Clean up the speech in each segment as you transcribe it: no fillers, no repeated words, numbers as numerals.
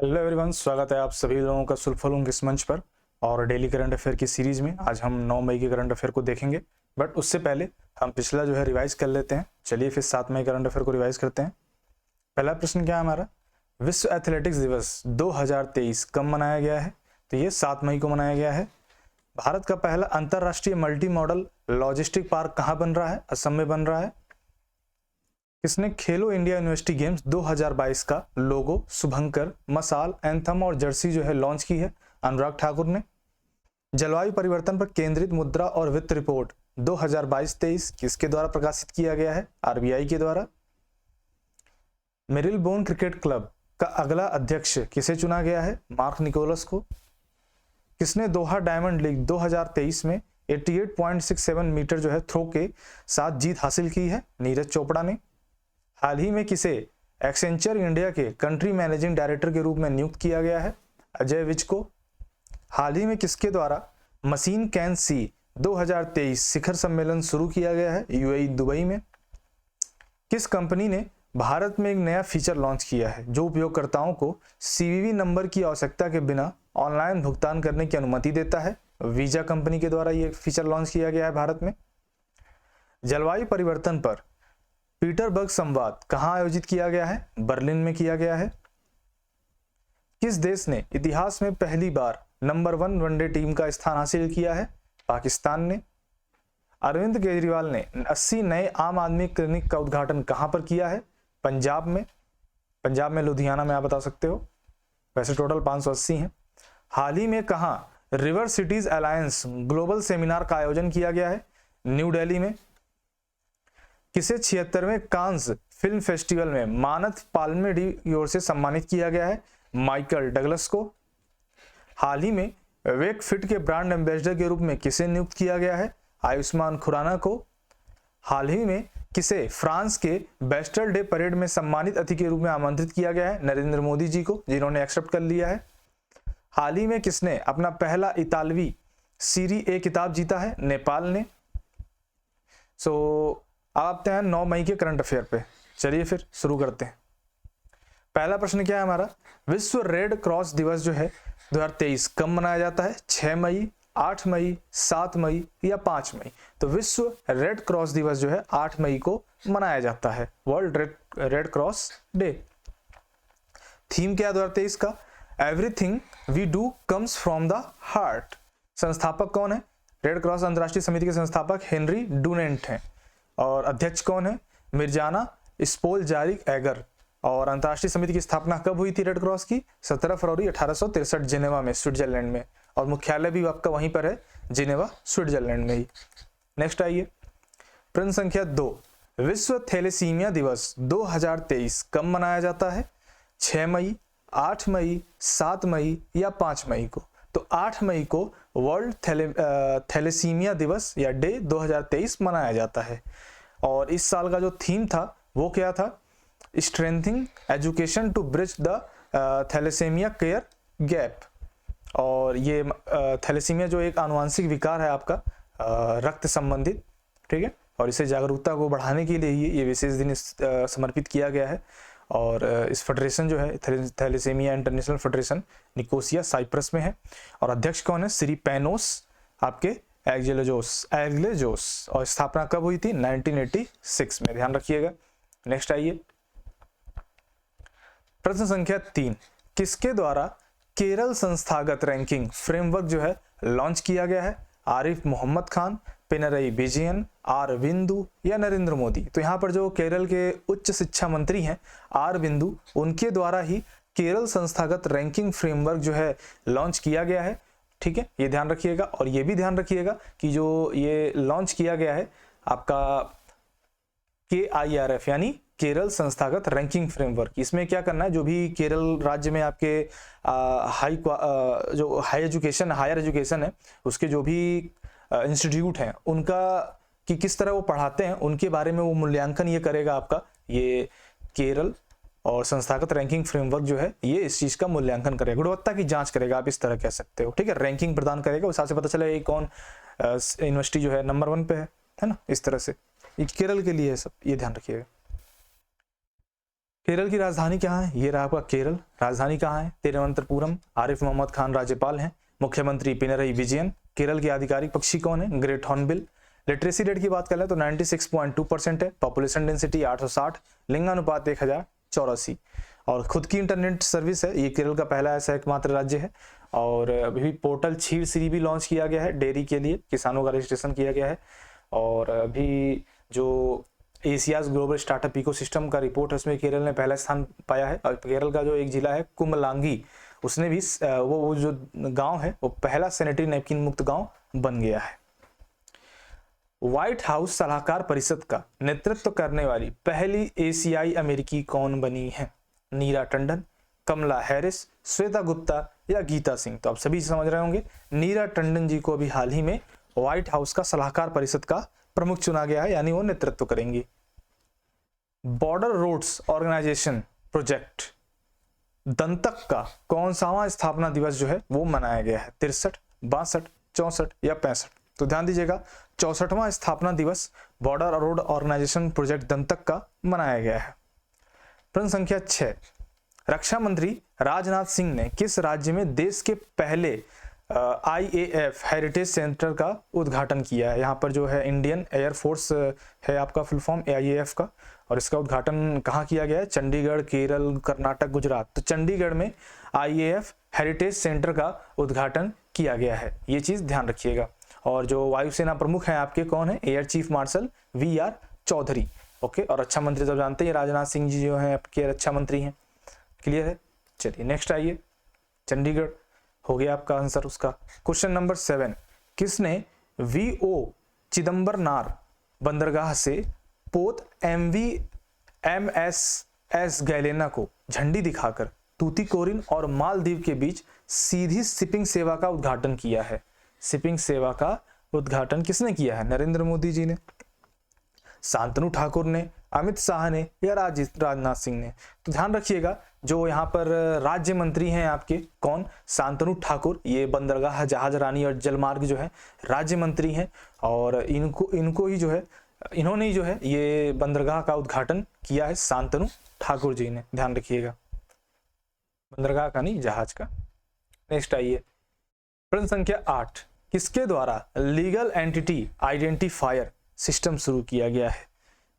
Hello everyone, स्वागत है आप सभी लोगों का सुलफलूंग इस मंच पर। और डेली करंट अफेयर की सीरीज में आज हम 9 मई के करंट अफेयर को देखेंगे। बट उससे पहले हम पिछला जो है रिवाइज कर लेते हैं। चलिए फिर 7 मई करंट अफेयर को रिवाइज करते हैं। पहला प्रश्न क्या है हमारा, विश्व एथलेटिक्स दिवस 2023 कब मनाया गया है? तो ये 7 मई को मनाया गया है। भारत का पहला अंतरराष्ट्रीय मल्टी मॉडल लॉजिस्टिक पार्क कहाँ बन रहा है? असम में बन रहा है। किसने खेलो इंडिया यूनिवर्सिटी गेम्स 2022 का लोगो, शुभंकर, मसाल, एंथम और जर्सी जो है लॉन्च की है? अनुराग ठाकुर ने। जलवायु परिवर्तन पर केंद्रित मुद्रा और वित्त रिपोर्ट 2022-23 किसके द्वारा प्रकाशित किया गया है? आरबीआई के द्वारा। मेरिलबोर्न क्रिकेट क्लब का अगला अध्यक्ष किसे चुना गया है? मार्क निकोलस को। किसने दोहा डायमंड लीग 2023 में 88.67 मीटर जो है थ्रो के साथ जीत हासिल की है? नीरज चोपड़ा ने। हाल ही में किसे एक्सेंचर इंडिया के कंट्री मैनेजिंग डायरेक्टर के रूप में नियुक्त किया गया है? अजय विज को। हाल ही में किसके द्वारा मशीन कैन सी 2023 शिखर सम्मेलन शुरू किया गया है? यूएई दुबई में। किस कंपनी ने भारत में एक नया फीचर लॉन्च किया है जो उपयोगकर्ताओं को सीवीवी नंबर की आवश्यकता के बिना ऑनलाइन भुगतान करने की अनुमति देता है? वीजा कंपनी के द्वारा यह फीचर लॉन्च किया गया है भारत में। जलवायु परिवर्तन पर पीटरबर्ग संवाद कहां आयोजित किया गया है? बर्लिन में किया गया है। किस देश ने इतिहास में पहली बार नंबर 1 वनडे टीम का स्थान हासिल किया है? पाकिस्तान ने। अरविंद केजरीवाल ने 80 नए आम आदमी क्लिनिक का उद्घाटन कहां पर किया है? पंजाब में। पंजाब में लुधियाना में आप बता सकते हो, वैसे टोटल 580 हैं। हाल ही में कहां river cities alliance global seminar का आयोजन किया गया है? न्यू दिल्ली में। किसे 76वें कांस फिल्म फेस्टिवल में मानद पाल्मे डी ओर से सम्मानित किया गया है? माइकल डगलस को। हाल ही में वेक फिट के ब्रांड एम्बेसडर के रूप में किसे नियुक्त किया गया है? आयुष्मान खुराना को। हाल ही में किसे फ्रांस के बेस्टल डे परेड में सम्मानित अतिथि के रूप में आमंत्रित किया गया है? नरेंद्र मोदी जी को, जिन्होंने एक्सेप्ट कर लिया है। हाल ही में किसने अपना पहला इतालवी सीरी ए किताब जीता है? नेपाल ने। अब आते हैं 9 मई के करंट अफेयर पे। चलिए फिर शुरू करते हैं। पहला प्रश्न क्या है हमारा, विश्व रेड क्रॉस दिवस जो है 2023 कब मनाया जाता है? 6 मई, 8 मई, 7 मई या 5 मई? तो विश्व रेड क्रॉस दिवस जो है 8 मई को मनाया जाता है, world red cross day. Theme क्या है 2023 का? Everything we do comes from the heart. संस्थापक कौन है? रेड क्रॉस अंतर्राष्ट्रीय समिति के संस्थापक हेनरी डुनेंट हैं। और अध्यक्ष कौन है? मिर्जाना स्पोलजारिक एगर। और अंतर्राष्ट्रीय समिति की स्थापना कब हुई थी रेड क्रॉस की? 17 फरवरी 1863 जिनेवा में, स्विट्जरलैंड में। और मुख्यालय भी आपका वहीं पर है, जिनेवा, स्विट्जरलैंड में ही। नेक्स्ट आइए, प्रश्न संख्या 2, विश्व थैलेसीमिया दिवस 2023 कब मनाया जाता है? 6 मई, 8 मई, 7 मई या 5 मई को? तो 8 मई को वर्ल्ड थैलेसीमिया दिवस या डे 2023 मनाया जाता है। और इस साल का जो थीम था वो क्या था? Strengthening education to bridge the thalassaemia care gap. और ये थैलेसीमिया जो एक आनुवंशिक विकार है आपका, रक्त संबंधित, ठीक है, और इसे जागरूकता को बढ़ाने के लिए ही ये विशेष दिन समर्पित किया गया है। और इस फेडरेशन जो है thalassaemia international federation Nicosia Cyprus में है। और अध्यक्ष कौन है? श्री पैनोस आपके एग्लेजोस। और स्थापना कब हुई थी? 1986 में, ध्यान रखिएगा। नेक्स्ट आइए, प्रश्न संख्या 3, किसके द्वारा केरल संस्थागत रैंकिंग फ्रेमवर्क जो है लॉन्च किया गया है? आरिफ मोहम्मद खान, पिनरई विजयन, आर बिंदु या नरेंद्र मोदी? तो यहाँ पर जो केरल के उच्च शिक्षा मंत्री हैं आर बिंदु, उनके द्वारा ही केरल संस्थागत रैंकिंग फ्रेमवर्क जो है लॉन्च किया गया है, ठीक है, ये ध्यान रखिएगा। और ये भी ध्यान रखिएगा कि जो ये लॉन्च किया गया है आपका KIRF यानी केरल संस्थागत रैंकिंग फ्रेमवर्क, इसमें क्या करना है, जो भी केरल राज्य में आपके हायर एजुकेशन है, उसके जो भी इंस्टीट्यूट हैं उनका कि किस तरह वो पढ़ाते हैं, उनके बारे में वो मूल्यांकन ये करेगा आपका, ये केरल और संस्थागत रैंकिंग फ्रेमवर्क जो है ये इस चीज का मूल्यांकन करेगा, गुणवत्ता की जांच करेगा, आप इस तरह कह सकते हो, ठीक है। रैंकिंग प्रदान करेगा, उस हिसाब से पता चले कौन यूनिवर्सिटी जो है नंबर 1 पे है ना, इस तरह से। ये केरल के लिए है सब, ये ध्यान रखिएगा। केरल की राजधानी कहाँ है? ये रहा आपका केरल। राजधानी कहाँ है? तिरुवनंतपुरम। आरिफ मोहम्मद खान राज्यपाल हैं। मुख्यमंत्री पिनरई विजयन। केरल के आधिकारिक पक्षी कौन है? Great hornbill. लिटरेसी रेट की बात कर ले तो 96.2% है। Population density 860। लिंगानुपात 1084। और खुद की इंटरनेट सर्विस है। ये केरल का पहला ऐसा एकमात्र राज्य है। और अभी पोर्टल क्षीर श्री भी लॉन्च किया गया है डेयरी के लिए, किसानों का रजिस्ट्रेशन किया गया है। और अभी जो एशियाज ग्लोबल स्टार्टअप इकोसिस्टम का रिपोर्ट है उसमें केरल ने पहला स्थान पाया है। और केरल का जो एक जिला है कुमलांगी, उसने भी वो जो गांव है वो पहला सैनिटरी नैपकिन मुक्त गांव बन गया है। व्हाइट हाउस सलाहकार परिषद का नेतृत्व करने वाली पहली एशियाई अमेरिकी कौन बनी है? नीरा टंडन, कमला हैरिस, श्वेता गुप्ता या गीता सिंह? तो आप सभी समझ रहे होंगे, नीरा टंडन जी को अभी हाल ही में व्हाइट हाउस का सलाहकार परिषद का प्रमुख चुना गया है, यानी वो नेतृत्व करेंगी। बॉर्डर रोड्स ऑर्गेनाइजेशन प्रोजेक्ट दंतक का कौन सावां स्थापना दिवस जो है वो मनाया गया है? 63, 62, 64 या 65? तो ध्यान दीजिएगा, 64वां स्थापना दिवस बॉर्डर रोड ऑर्गेनाइजेशन प्रोजेक्ट दंतक का मनाया गया है। प्रश्न संख्या 6, रक्षा मंत्री राजनाथ सिंह ने किस राज्य में देश के पहले IAF हेरिटेज सेंटर का उद्घाटन किया है? यहाँ पर जो है इंडियन एयरफोर्स है आपका फुल फॉर्म AIAF का, और इसका उद्घाटन कहाँ किया गया है? चंडीगढ़, केरल, कर्नाटक, गुजरात। तो चंडीगढ़ में IAF हेरिटेज सेंटर का उद्घाटन किया गया है, ये चीज ध्यान रखिएगा। और जो वायुसेना प्रमुख हैं आपके कौन है? Air chief marshal VR Chaudhary. Okay, और रक्षा मंत्री तो जानते हैं राजनाथ सिंह जी जो है आपके रक्षा मंत्री हैं। क्लियर है? चलिए नेक्स्ट आइए, चंडीगढ़ हो गया आपका आंसर उसका। क्वेश्चन नंबर 7, किसने VO चिदम्बरनार बंदरगाह से पोत MV MSS गैलेना को झंडी दिखाकर तूतीकोरिन और मालदीव के बीच सीधी शिपिंग सेवा का उद्घाटन किया है? शिपिंग सेवा का उद्घाटन किसने किया है? नरेंद्र मोदी जी ने, शांतनु ठाकुर ने, अमित शाह ने या राजनाथ सिंह ने? तो ध्यान रखिएगा, जो यहाँ पर राज्य मंत्री हैं आपके कौन? शांतनु ठाकुर। ये बंदरगाह, जहाज रानी और जलमार्ग जो है राज्य मंत्री हैं, और इनको ही जो है, इन्होंने ही जो है ये बंदरगाह का उद्घाटन किया है, शांतनु ठाकुर जी ने। ध्यान रखिएगा, बंदरगाह का नहीं, जहाज का। नेक्स्ट आइए, प्रश्न संख्या 8, किसके द्वारा लीगल एंटिटी आइडेंटिफायर सिस्टम शुरू किया गया है?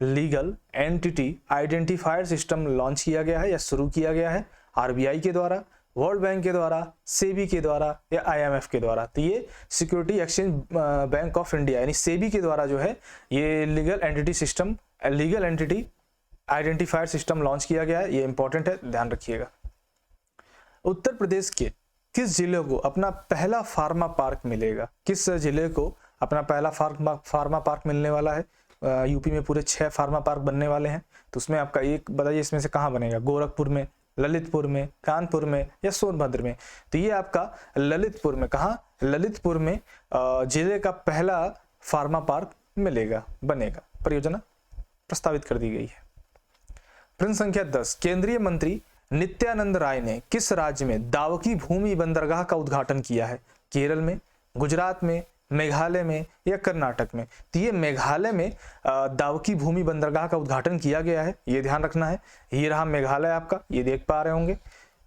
Legal entity identifier system launch किया गया है या शुरू किया गया है? RBI के द्वारा, वर्ल्ड बैंक के द्वारा, सेबी के द्वारा या IMF के द्वारा? तो ये security exchange bank of India यानी सेबी के द्वारा जो है ये legal entity system, legal entity identifier system launch किया गया है। ये इंपॉर्टेंट है, ध्यान रखिएगा। उत्तर प्रदेश के किस जिले को अपना पहला फार्मा पार्क मिलेगा? किस जिले को अपना पहला फार्मा पार्क मिलने वाला है? यूपी में पूरे 6 फार्मा पार्क बनने वाले हैं, तो उसमें आपका एक बताइए, इसमें से कहाँ बनेगा? गोरखपुर में, ललितपुर में, कानपुर में या सोनभद्र में? तो ये आपका ललितपुर में, कहाँ? ललितपुर में जिले का पहला फार्मा पार्क मिलेगा, बनेगा। परियोजना प्रस्तावित कर दी गई है। प्रश्न संख्या 10, केंद्रीय मंत्री नित्यानंद राय ने किस राज्य में दावकी भूमि बंदरगाह का उद्घाटन किया है? केरल में, गुजरात में, मेघालय में या कर्नाटक में? तो ये मेघालय में दावकी भूमि बंदरगाह का उद्घाटन किया गया है, ये ध्यान रखना है। ये रहा मेघालय आपका, ये देख पा रहे होंगे।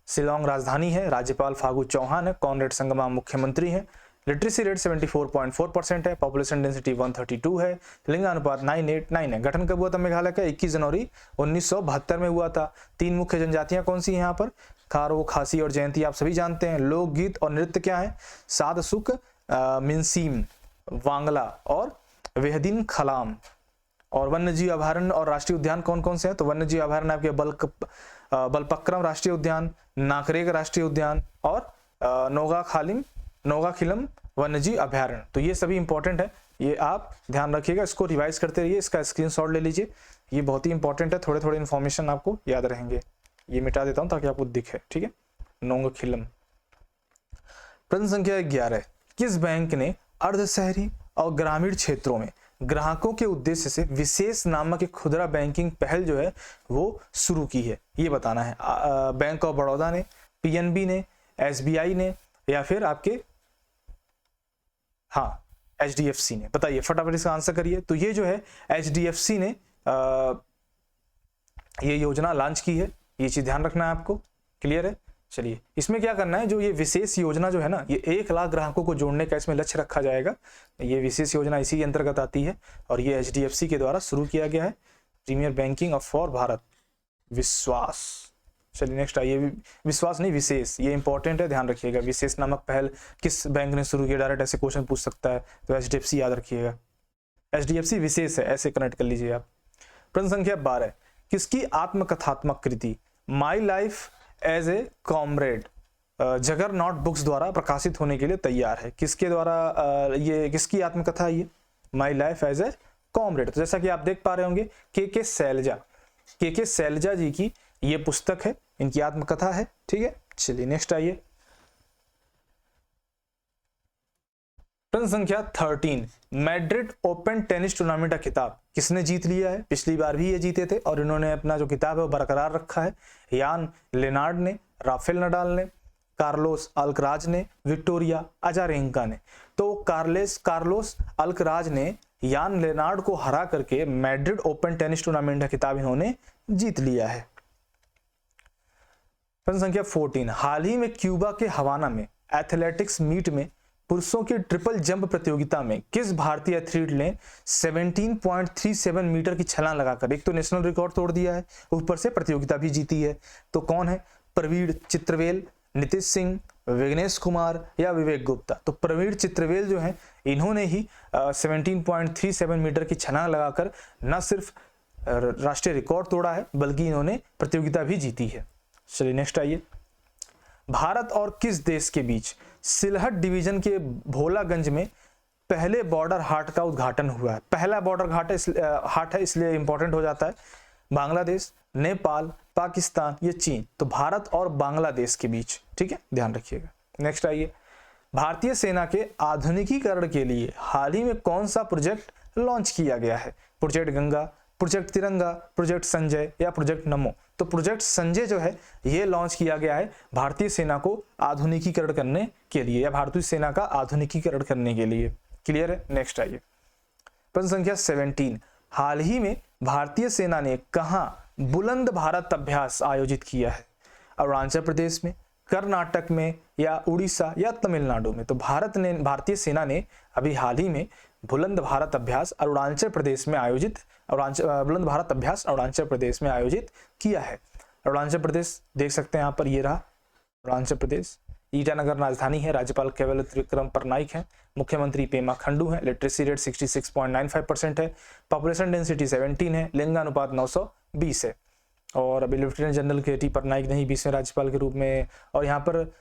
शिलोंग राजधानी है, राज्यपाल फागू चौहान है, कॉनरेड संगमा मुख्यमंत्री हैं। लिटरेसी रेट 74.4% है, पॉपुलेशन डेंसिटी 132 है, लिंगानुपात 989 है। गठन कब हुआ था मेघालय का? 21 जनवरी 1972 में हुआ था। 3 मुख्य जनजातियां कौन सी हैं यहाँ पर? खारो, खासी और जयंती, आप सभी जानते हैं। लोकगीत और नृत्य क्या है? साध सुक, मिनसीम, वांगला और वेहदीन खलाम। और वन्यजीव अभयारण्य और राष्ट्रीय उद्यान कौन कौन से हैं? तो वन्यजीव अभयारण्य आपके बलपक्रम राष्ट्रीय उद्यान, नाकरेग राष्ट्रीय उद्यान और नोगाखिलम वन्यजीव अभयारण्य। तो ये सभी इंपॉर्टेंट है, ये आप ध्यान रखिएगा, इसको रिवाइज करते रहिए, इसका स्क्रीनशॉट ले लीजिए, ये बहुत ही इंपॉर्टेंट है। थोड़े थोड़े इन्फॉर्मेशन आपको याद रहेंगे। ये मिटा देता हूं ताकि आपको दिखे, ठीक है? नोगाखिलम। प्रश्न संख्या 11, किस बैंक ने अर्ध शहरी और ग्रामीण क्षेत्रों में ग्राहकों के उद्देश्य से विशेष नामक एक खुदरा बैंकिंग पहल जो है वो शुरू की है? ये बताना है। बैंक ऑफ बड़ौदा ने, PNB ने, SBI ने या फिर आपके HDFC ने? बताइए फटाफट इसका आंसर करिए। तो ये जो है HDFC ने ये योजना लॉन्च की है, ये चीज ध्यान रखना है आपको। क्लियर है? चलिए, इसमें क्या करना है, जो ये विशेष योजना जो है ना, ये 1 लाख ग्राहकों को जोड़ने का इसमें लक्ष्य रखा जाएगा। ये विशेष योजना इसी के अंतर्गत आती है और ये HDFC के द्वारा शुरू किया गया है, प्रीमियर बैंकिंग फॉर भारत विश्वास। चलिए नेक्स्ट आइए, विश्वास नहीं विशेष, ये इंपॉर्टेंट है, ध्यान रखिएगा। विशेष नामक पहल किस बैंक ने शुरू किया, डायरेक्ट ऐसे क्वेश्चन पूछ सकता है, तो HDFC याद रखिएगा। HDFC विशेष है, ऐसे कनेक्ट कर लीजिए आप। प्रश्न संख्या 12, किसकी आत्मकथात्मक कृति my life as a comrade Juggernaut books द्वारा प्रकाशित होने के लिए तैयार है? किसके द्वारा ये किसकी आत्मकथा है? ये my life as a comrade. तो जैसा कि आप देख पा रहे होंगे, के शैलजा जी की ये पुस्तक है, इनकी आत्मकथा है। ठीक है, चलिए नेक्स्ट आइए। प्रश्न संख्या 13, मैड्रिड ओपन टेनिस टूर्नामेंट का खिताब किसने जीत लिया है? पिछली बार भी ये जीते थे और इन्होंने अपना जो खिताब है वो बरकरार रखा है। यान लेनार्ड ने, राफेल नडाल ने, कार्लोस अल्कराज ने, विक्टोरिया अजारेंका ने। तो कार्लोस अल्कराज ने यान लेनार्ड को हरा करके मैड्रिड ओपन टेनिस टूर्नामेंट का खिताब इन्होंने जीत लिया है। प्रश्न संख्या 14, हाल ही में क्यूबा के हवाना में एथलेटिक्स मीट में पुरुषों की ट्रिपल जंप प्रतियोगिता में किस भारतीय एथलीट ने 17.37 मीटर की छलांग लगाकर एक तो नेशनल रिकॉर्ड तोड़ दिया है, ऊपर से प्रतियोगिता भी जीती है? तो कौन है? प्रवीण चित्रवेल, नीतीश सिंह, विघ्नेश कुमार या विवेक गुप्ता? तो प्रवीण चित्रवेल जो है, इन्होंने ही 17.37 मीटर की छलांग लगाकर न सिर्फ राष्ट्रीय रिकॉर्ड तोड़ा है बल्कि इन्होंने प्रतियोगिता भी जीती है। चलिए नेक्स्ट आइए। भारत और किस देश के बीच सिलहट डिवीजन के भोलागंज में पहले बॉर्डर हाट का उद्घाटन हुआ है? पहला बॉर्डर हाट है इसलिए इंपॉर्टेंट हो जाता है। बांग्लादेश, नेपाल, पाकिस्तान या चीन? तो भारत और बांग्लादेश के बीच। ठीक है, ध्यान रखिएगा। नेक्स्ट आइए। भारतीय सेना के आधुनिकीकरण के लिए हाल ही में कौन सा प्रोजेक्ट लॉन्च किया गया है? प्रोजेक्ट गंगा, प्रोजेक्ट तिरंगा, प्रोजेक्ट संजय या प्रोजेक्ट नमो? तो प्रोजेक्ट संजय जो है ये लॉन्च किया गया है भारतीय सेना को आधुनिकीकरण करने के लिए या भारतीय सेना का आधुनिकीकरण करने के लिए। क्लियर है? नेक्स्ट आइए। प्रश्न संख्या 17, हाल ही में भारतीय सेना ने कहां बुलंद भारत अभ्यास आयोजित किया है? अरुणाचल प्रदेश में, कर्नाटक में या उड़ीसा या तमिलनाडु में? तो भारतीय सेना ने अभी हाल ही में बुलंद भारत अभ्यास अरुणाचल प्रदेश में आयोजित किया है। अरुणाचल प्रदेश देख सकते हैं यहाँ पर, ये रहा अरुणाचल प्रदेश। ईटानगर राजधानी है, राज्यपाल केवल त्रिविक्रम पटनायक हैं, मुख्यमंत्री पेमा खंडू हैं, लिटरेसी रेट 66.95% है, पॉपुलेशन डेंसिटी 17 है, लिंगानुपात 920 है। और अभी लेफ्टिनेंट जनरल KT पटनायक नहीं 20वें राज्यपाल के रूप में। और यहाँ पर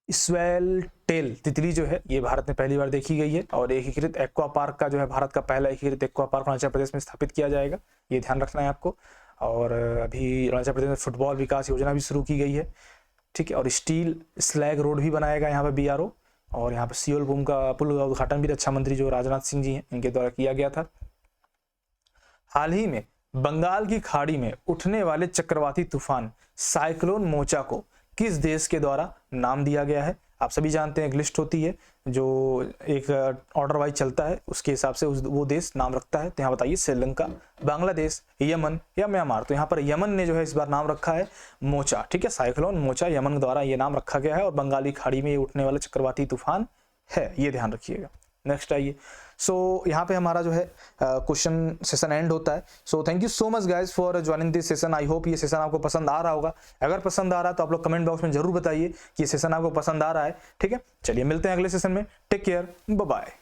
स्वेल टेल तितली जो है ये भारत में पहली बार देखी गई है। और एकीकृत एक्वा पार्क का जो है भारत का पहला एकीकृत एक्वा पार्क अरुणाचल प्रदेश में स्थापित किया जाएगा, ये ध्यान रखना है आपको। और अभी अरुणाचल प्रदेश में फुटबॉल विकास योजना भी शुरू की गई है। ठीक है, और स्टील स्लैग रोड भी बनाएगा यहाँ पर BRO। और यहाँ पर सियोल पुल का उद्घाटन भी रक्षा मंत्री जो राजनाथ सिंह जी हैं इनके द्वारा किया गया था। हाल ही में बंगाल की खाड़ी में उठने वाले चक्रवाती तूफान साइक्लोन मोचा को किस देश के द्वारा नाम दिया गया है? आप सभी जानते हैं एक लिस्ट होती है जो एक ऑर्डर वाइज चलता है, उसके हिसाब से वो देश नाम रखता है। तो यहाँ बताइए श्रीलंका, बांग्लादेश, यमन या म्यांमार? तो यहाँ पर यमन ने जो है इस बार नाम रखा है मोचा। ठीक है, साइक्लोन मोचा यमन द्वारा ये नाम रखा गया है और बंगाली खाड़ी में ये उठने वाला चक्रवाती तूफान है, ये ध्यान रखिएगा। नेक्स्ट आइए। सो यहाँ पे हमारा जो है क्वेश्चन सेशन एंड होता है। So thank you so much guys for joining this session. I hope ये सेशन आपको पसंद आ रहा होगा। अगर पसंद आ रहा है तो आप लोग कमेंट बॉक्स में जरूर बताइए कि ये सेशन आपको पसंद आ रहा है। ठीक है, चलिए मिलते हैं अगले सेशन में। Take care, bye bye.